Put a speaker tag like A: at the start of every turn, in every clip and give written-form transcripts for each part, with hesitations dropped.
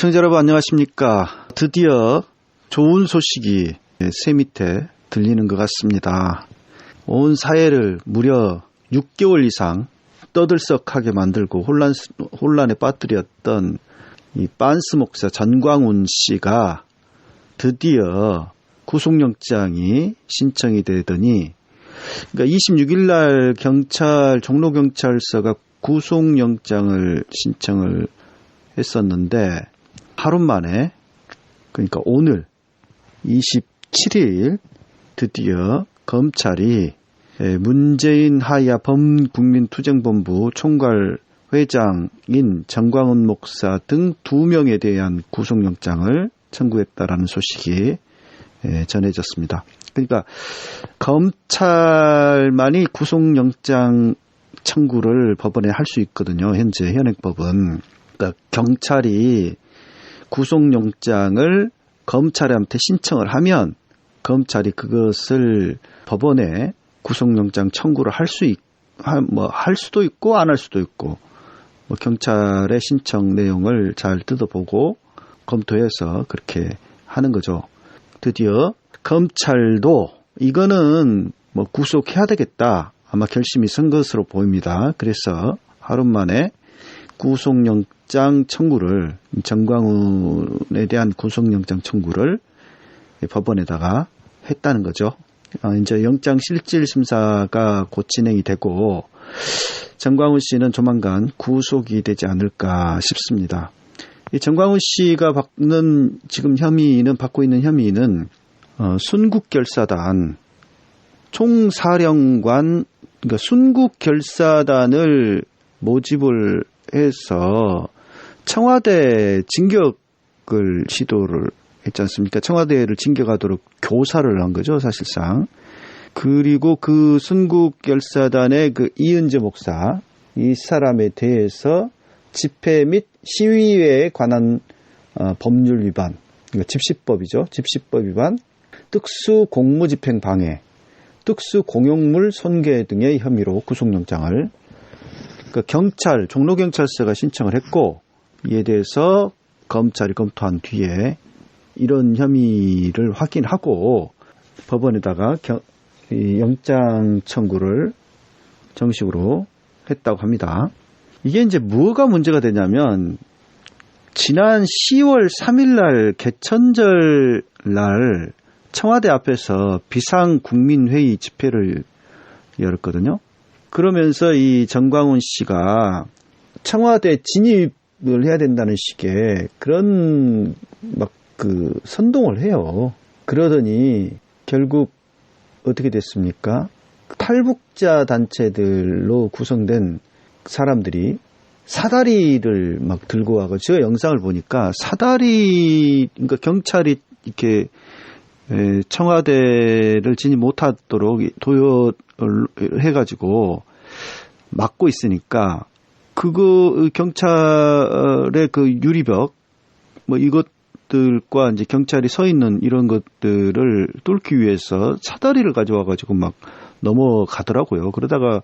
A: 애청자 여러분 안녕하십니까. 드디어 좋은 소식이 새 밑에 들리는 것 같습니다. 온 사회를 무려 6개월 이상 떠들썩하게 만들고 혼란에 빠뜨렸던 이 빤스 목사 전광훈 씨가 드디어 구속영장이 신청이 되더니, 그러니까 26일 날 종로경찰서가 구속영장을 신청을 했었는데 하루 만에, 그러니까 오늘 27일 드디어 검찰이 문재인 하야 범국민투쟁본부 총괄 회장인 전광훈 목사 등 2명에 대한 구속영장을 청구했다라는 소식이 전해졌습니다. 그러니까 검찰만이 구속영장 청구를 법원에 할 수 있거든요. 현재 현행법은. 그러니까 경찰이 구속영장을 검찰한테 신청을 하면 검찰이 그것을 법원에 구속영장 청구를 할 수도 있고 안 할 수도 있고, 경찰의 신청 내용을 잘 뜯어보고 검토해서 그렇게 하는 거죠. 드디어 검찰도 이거는 구속해야 되겠다, 아마 결심이 선 것으로 보입니다. 그래서 하루 만에 구속영장 청구를, 전광훈에 대한 구속영장 청구를 법원에다가 했다는 거죠. 이제 영장 실질 심사가 곧 진행이 되고 전광훈 씨는 조만간 구속이 되지 않을까 싶습니다. 이 전광훈 씨가 받고 있는 혐의는 순국결사단 총사령관, 그러니까 순국결사단을 모집을 해서 청와대 진격을 시도를 했지 않습니까? 청와대를 진격하도록 교사를 한 거죠, 사실상. 그리고 그 순국결사단의 그 이은재 목사, 이 사람에 대해서 집회 및 시위에 관한 법률 위반, 그러니까 집시법이죠. 집시법 위반, 특수공무집행 방해, 특수공용물 손괴 등의 혐의로 구속영장을, 경찰, 종로경찰서가 신청을 했고, 이에 대해서 검찰이 검토한 뒤에 이런 혐의를 확인하고 법원에다가 영장 청구를 정식으로 했다고 합니다. 이게 이제 뭐가 문제가 되냐면, 지난 10월 3일 날 개천절 날 청와대 앞에서 비상국민회의 집회를 열었거든요. 그러면서 이 전광훈 씨가 청와대 진입을 해야 된다는 식의 그런 선동을 해요. 그러더니 결국 어떻게 됐습니까? 탈북자 단체들로 구성된 사람들이 사다리를 들고 와서, 제가 영상을 보니까 그러니까 경찰이 이렇게 청와대를 진입 못하도록 도요해가지고 막고 있으니까, 경찰의 그 유리벽, 이것들과 이제 경찰이 서 있는 이런 것들을 뚫기 위해서 사다리를 가져와가지고 넘어가더라고요. 그러다가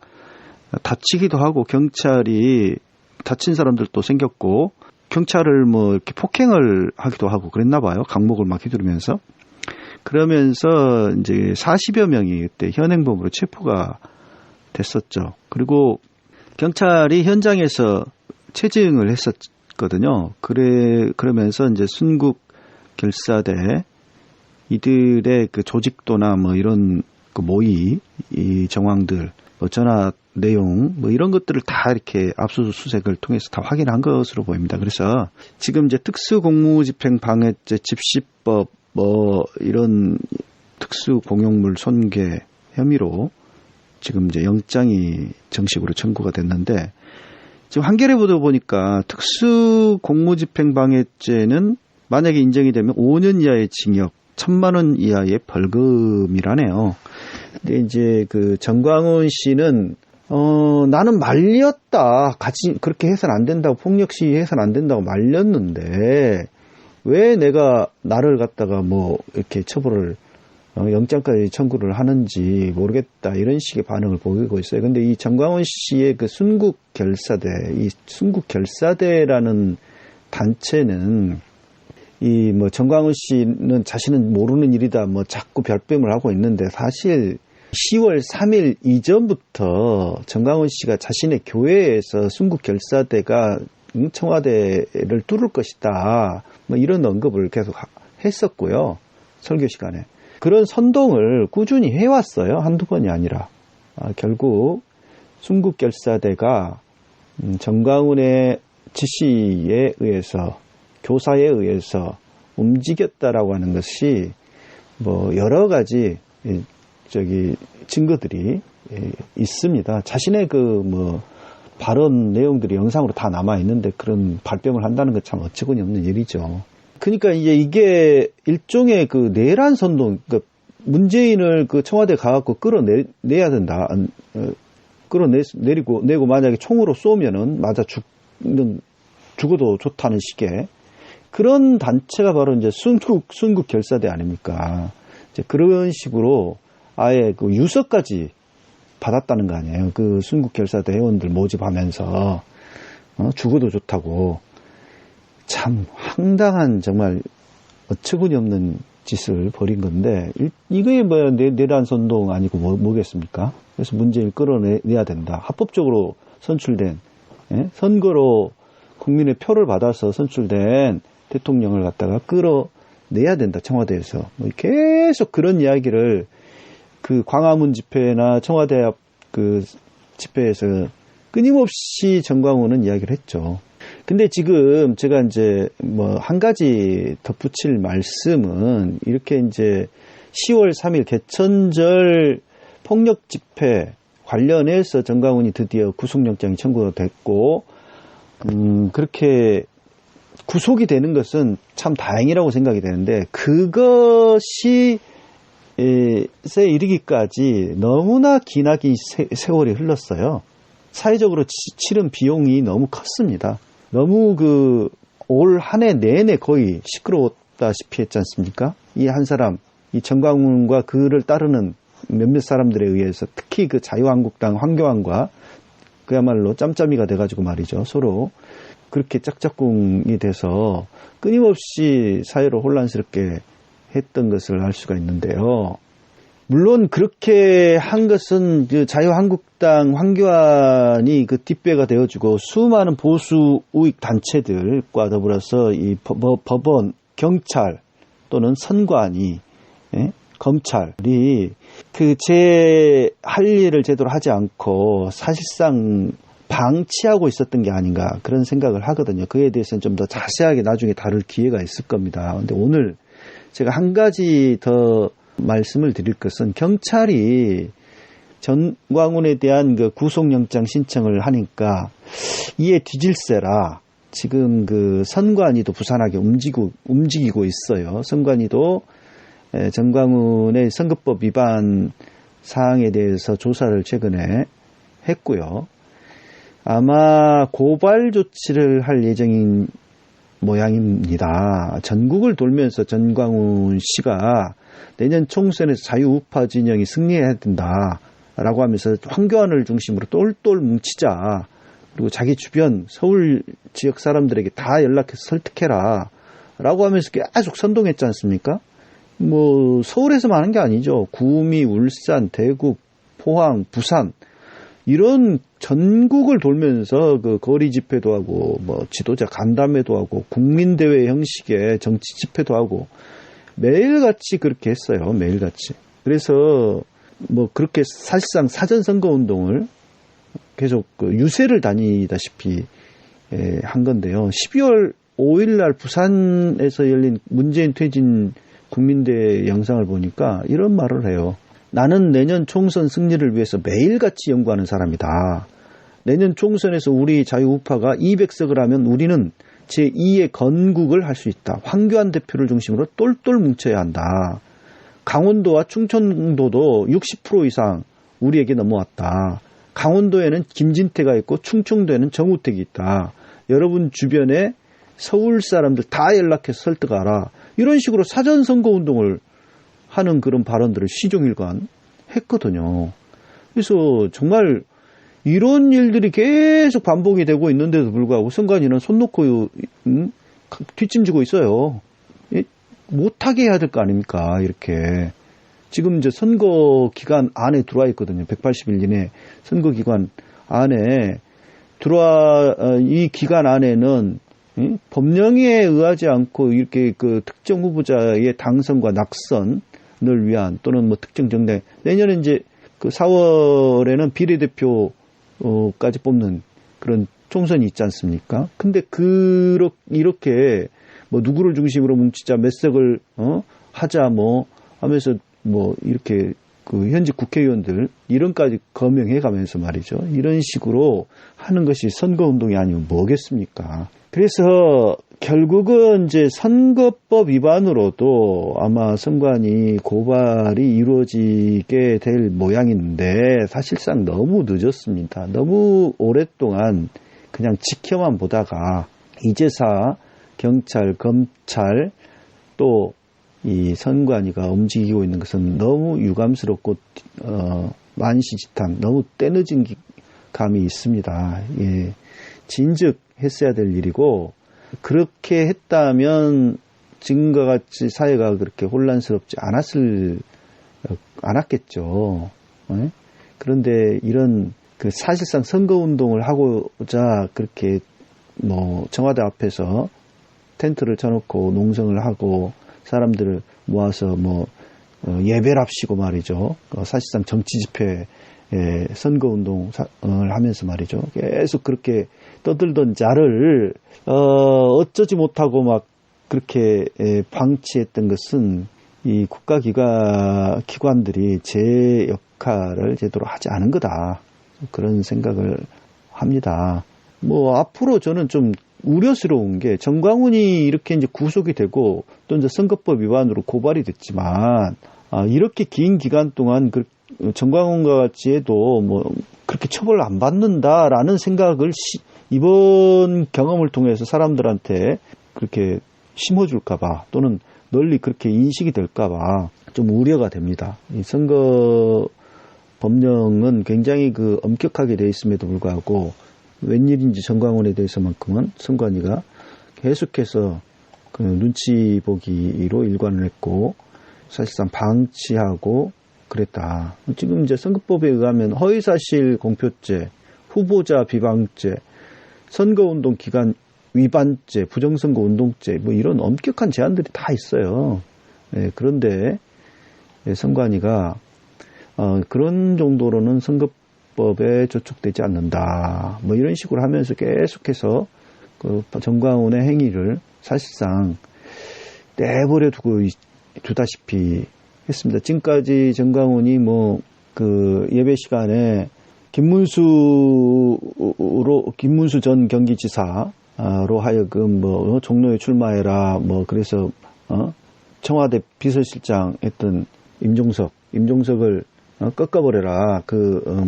A: 다치기도 하고, 경찰이 다친 사람들도 생겼고, 경찰을 이렇게 폭행을 하기도 하고 그랬나 봐요. 강목을 막 휘두르면서. 그러면서 이제 40여 명이 그때 현행범으로 체포가 됐었죠. 그리고 경찰이 현장에서 체증을 했었거든요. 그러면서 이제 순국결사대 이들의 그 조직도나 이런 그 모의, 이 정황들, 전화 내용, 이런 것들을 다 이렇게 압수수색을 통해서 다 확인한 것으로 보입니다. 그래서 지금 이제 특수공무집행방해죄, 집시법, 이런 특수공용물 손괴 혐의로 지금 이제 영장이 정식으로 청구가 됐는데, 지금 한겨레 보도 보니까 특수공무집행방해죄는 만약에 인정이 되면 5년 이하의 징역, 1,000만 원 이하의 벌금이라네요. 근데 이제 그 전광훈 씨는 나는 말렸다, 같이 그렇게 해서는 안 된다고, 폭력 시위해서는 안 된다고 말렸는데 왜 나를 갖다가 이렇게 처벌을, 영장까지 청구를 하는지 모르겠다, 이런 식의 반응을 보이고 있어요. 근데 이 전광훈 씨의 그 순국결사대, 이 순국결사대라는 단체는 이 뭐 정광훈 씨는 자신은 모르는 일이다 뭐 자꾸 별뱀을 하고 있는데 사실 10월 3일 이전부터 정광훈 씨가 자신의 교회에서 순국 결사대가 청와대를 뚫을 것이다 뭐 이런 언급을 계속 했었고요. 설교 시간에. 그런 선동을 꾸준히 해왔어요. 한두 번이 아니라. 결국 순국 결사대가 정광훈의 지시에 의해서 교사에 의해서 움직였다라고 하는 것이 뭐 여러 가지 증거들이 있습니다. 자신의 그 뭐 발언 내용들이 영상으로 다 남아 있는데 그런 발뺌을 한다는 것 참 어처구니 없는 일이죠. 그러니까 이제 이게 일종의 그 내란 선동, 그러니까 문재인을 그 청와대 가갖고 끌어내야 된다. 내고 만약에 총으로 쏘면은 맞아 죽어도 좋다는 식의 그런 단체가 바로 이제 순국 결사대 아닙니까? 이제 그런 식으로 아예 그 유서까지 받았다는 거 아니에요. 그 순국 결사대 회원들 모집하면서 죽어도 좋다고. 참 황당한 정말 어처구니 없는 짓을 벌인 건데 이게 뭐 내란 선동 아니고 뭐겠습니까? 그래서 문재인을 끌어내야 된다. 합법적으로 선출된 선거로 국민의 표를 받아서 선출된 대통령을 갖다가 끌어내야 된다. 청와대에서 뭐 계속 그런 이야기를 그 광화문 집회나 청와대 앞 그 집회에서 끊임없이 정광훈은 이야기를 했죠. 근데 지금 제가 이제 뭐 한 가지 덧붙일 말씀은 이렇게 이제 10월 3일 개천절 폭력 집회 관련해서 정광훈이 드디어 구속영장이 청구됐고 그렇게 구속이 되는 것은 참 다행이라고 생각이 되는데 그것이 에 이르기까지 너무나 기나긴 세월이 흘렀어요. 사회적으로 치른 비용이 너무 컸습니다. 너무 올 한 해 내내 거의 시끄러웠다시피 했지 않습니까? 이 한 사람, 이 정광훈과 그를 따르는 몇몇 사람들에 의해서 특히 그 자유한국당 황교안과 그야말로 짬짬이가 돼가지고 말이죠. 서로 그렇게 짝짝꿍이 돼서 끊임없이 사회를 혼란스럽게 했던 것을 알 수가 있는데요. 물론 그렇게 한 것은 그 자유한국당 황교안이 그 뒷배가 되어주고 수많은 보수 우익 단체들과 더불어서 이 법원, 경찰 또는 선관위, 검찰이 그 할 일을 제대로 하지 않고 사실상 방치하고 있었던 게 아닌가 그런 생각을 하거든요. 그에 대해서는 좀 더 자세하게 나중에 다룰 기회가 있을 겁니다. 근데 오늘 제가 한 가지 더 말씀을 드릴 것은 경찰이 정광훈에 대한 그 구속영장 신청을 하니까 이에 뒤질세라 지금 그 선관위도 부산하게 움직이고 있어요. 선관위도 정광훈의 선거법 위반 사항에 대해서 조사를 최근에 했고요. 아마 고발 조치를 할 예정인 모양입니다. 전국을 돌면서 정광훈 씨가 내년 총선에서 자유우파 진영이 승리해야 된다라고 하면서 황교안을 중심으로 똘똘 뭉치자. 그리고 자기 주변 서울 지역 사람들에게 다 연락해서 설득해라 라고 하면서 계속 선동했지 않습니까? 뭐 서울에서만 하는 게 아니죠. 구미, 울산, 대구, 포항, 부산 이런 전국을 돌면서 그 거리 집회도 하고 뭐 지도자 간담회도 하고 국민대회 형식의 정치 집회도 하고 매일같이 그렇게 했어요. 매일같이. 그래서 뭐 그렇게 사실상 사전선거 운동을 계속 유세를 다니다시피 한 건데요. 12월 5일 날 부산에서 열린 문재인 퇴진 국민대회 영상을 보니까 이런 말을 해요. 나는 내년 총선 승리를 위해서 매일같이 연구하는 사람이다. 내년 총선에서 우리 자유우파가 200석을 하면 우리는 제2의 건국을 할 수 있다. 황교안 대표를 중심으로 똘똘 뭉쳐야 한다. 강원도와 충청도도 60% 이상 우리에게 넘어왔다. 강원도에는 김진태가 있고 충청도에는 정우택이 있다. 여러분 주변에 서울 사람들 다 연락해서 설득하라. 이런 식으로 사전선거 운동을 하는 그런 발언들을 시종일관 했거든요. 그래서 정말 이런 일들이 계속 반복이 되고 있는데도 불구하고 선관위는 손 놓고 뒷짐지고 있어요. 못하게 해야 될 거 아닙니까? 이렇게. 지금 이제 선거 기간 안에 들어와 있거든요. 180일 이내 선거 기간 안에 이 기간 안에는 법령에 의하지 않고 이렇게 그 특정 후보자의 당선과 낙선을 위한 또는 뭐 특정 정당, 내년에 이제 그 4월에는 비례대표까지 뽑는 그런 총선이 있지 않습니까? 근데 이렇게 뭐 누구를 중심으로 뭉치자, 몇 석을 하자 뭐 하면서 뭐 이렇게 그 현직 국회의원들 이런까지 거명해 가면서 말이죠. 이런 식으로 하는 것이 선거운동이 아니면 뭐겠습니까? 그래서 결국은 이제 선거법 위반으로도 아마 선관위 고발이 이루어지게 될 모양인데 사실상 너무 늦었습니다. 너무 오랫동안 그냥 지켜만 보다가 이제사 경찰, 검찰 또 이 선관위가 움직이고 있는 것은 너무 유감스럽고 만시지탄, 너무 때늦은 감이 있습니다. 예, 진즉 했어야 될 일이고 그렇게 했다면 지금과 같이 사회가 그렇게 혼란스럽지 않았겠죠. 예? 그런데 이런 그 사실상 선거운동을 하고자 그렇게 뭐 청와대 앞에서 텐트를 쳐놓고 농성을 하고 사람들을 모아서 뭐 예배랍시고 말이죠. 사실상 정치 집회, 선거운동을 하면서 말이죠. 계속 그렇게 떠들던 자를 어쩌지 못하고 막 그렇게 방치했던 것은 이 국가기관들이 제 역할을 제대로 하지 않은 거다. 그런 생각을 합니다. 뭐 앞으로 저는 좀 우려스러운 게 정광훈이 이렇게 이제 구속이 되고 또 이제 선거법 위반으로 고발이 됐지만 이렇게 긴 기간 동안 정광훈과 같이 해도 뭐 그렇게 처벌을 안 받는다라는 생각을 이번 경험을 통해서 사람들한테 그렇게 심어줄까봐 또는 널리 그렇게 인식이 될까봐 좀 우려가 됩니다. 이 선거 법령은 굉장히 그 엄격하게 돼 있음에도 불구하고 웬일인지 정광훈에 대해서만큼은 선관위가 계속해서 그 눈치 보기로 일관을 했고 사실상 방치하고 그랬다. 지금 이제 선거법에 의하면 허위사실 공표죄, 후보자 비방죄, 선거운동 기간 위반죄, 부정선거 운동죄 뭐 이런 엄격한 제한들이 다 있어요. 네, 그런데 선관위가 그런 정도로는 선거법에 저촉되지 않는다. 뭐 이런 식으로 하면서 계속해서 그 정광훈의 행위를 사실상 내버려 두다시피 했습니다. 지금까지 정광훈이 뭐 그 예배 시간에 김문수 전 경기지사로 하여금 뭐 종로에 출마해라 뭐 그래서 청와대 비서실장 했던 임종석을 꺾어버려라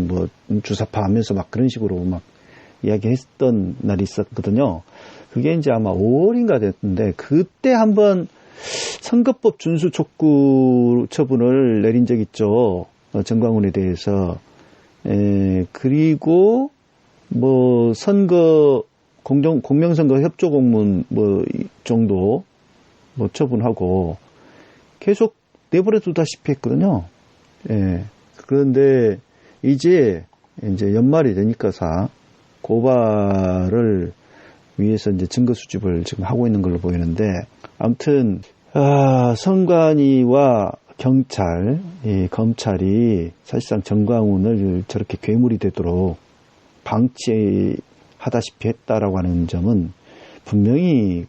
A: 뭐 주사파 하면서 막 그런 식으로 막 이야기했던 날이 있었거든요. 그게 이제 아마 5월인가 됐는데 그때 한번 선거법 준수 촉구 처분을 내린 적 있죠. 정광훈에 대해서. 그리고 뭐 공명선거 협조 공문 뭐 정도 뭐 처분하고 계속 내버려 두다시피 했거든요. 그런데 이제 연말이 되니까서 고발을 위해서 이제 증거 수집을 지금 하고 있는 걸로 보이는데 아무튼 선관위와 경찰, 검찰이 사실상 정광훈을 저렇게 괴물이 되도록 방치하다시피 했다라고 하는 점은 분명히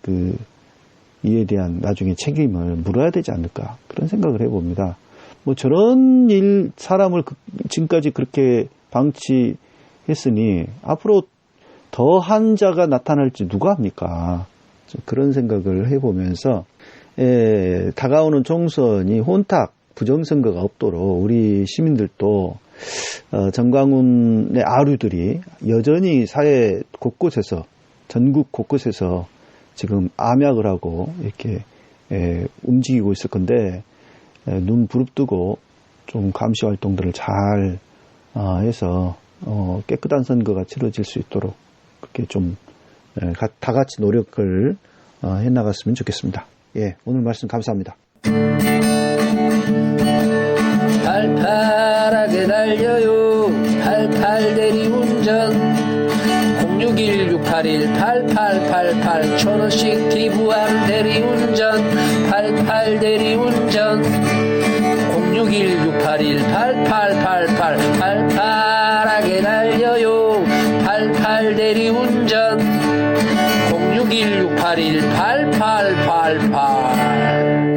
A: 이에 대한 나중에 책임을 물어야 되지 않을까 그런 생각을 해봅니다. 뭐 저런 사람을 지금까지 그렇게 방치했으니 앞으로 더한 자가 나타날지 누가 합니까? 그런 생각을 해보면서 다가오는 총선이 혼탁 부정선거가 없도록 우리 시민들도 정광훈의 아류들이 여전히 사회 곳곳에서 전국 곳곳에서 지금 암약을 하고 이렇게 움직이고 있을 건데 눈 부릅뜨고 좀 감시 활동들을 잘 해서 깨끗한 선거가 치러질 수 있도록 그렇게 좀 다 같이 노력을 해나갔으면 좋겠습니다. 예, 오늘 말씀 감사합니다.
B: 팔팔하게 달려요. 88 대리운전 061-681-8888 1000원씩 기부하는 대리운전 88 대리운전 061-681-8888 팔팔하게 달려요. 88 대리운전 061-681-8888